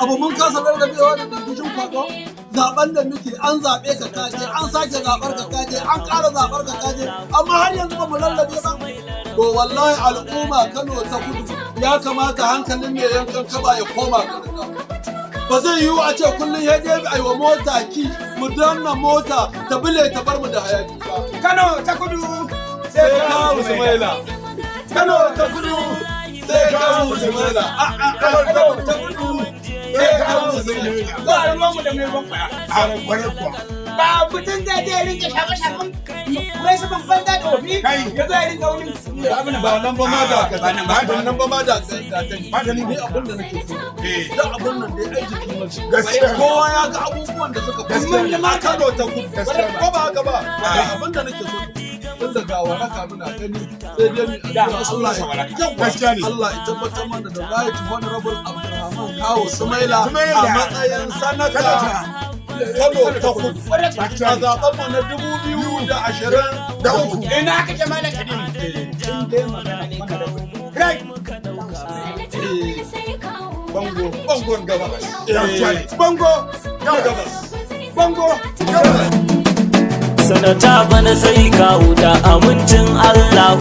abu mun kasa rarrabewa da dukkan kwado. Zaben da muke an zaɓe ka kaje, an sake zaɓar ka kaje, an ƙara zaɓar ka kaje, amma har yanzu ba mu rarrabe ba. To wallahi al'umma Kano ta Kudu ya kamata hankalin mai yankan kaba ya koma garga. Ba zai yiwu a ce kullum ya je a yi wa mota ki mu danna mota ta bile ta bar mu da hayaki ba. Kano ta Kudu Sai kawo Sumaila. Kano ta Kudu sai kawo Sumaila. Kano ta Kudu sai kawo Sumaila. ba ruwanmu da mai ruwan kwaya. Ba mutum zai je rinka shafe-shafen mai saman banza da wofi ya zo ya rinka wani ba nan ba ma da ba nan ba ma da ni abin da nake so da abin nan dai aiki gaskiya kowa ya ga abubuwan da suka gaskiya ma Kano ta Kudu ko ba haka ba abin da nake so tun daga waraka muna gani sai dai mu da Allah gaskiya ne Allah ya tabbatar mana da right honorable Abdulrahman Kawo Sumaila a matsayin sanata Kano ta Kudu a zaben mu na 2023. ina kake mana kadin in dai magana ne kada kai bangon gabas bango sanata bana sai kawo da amincin Allah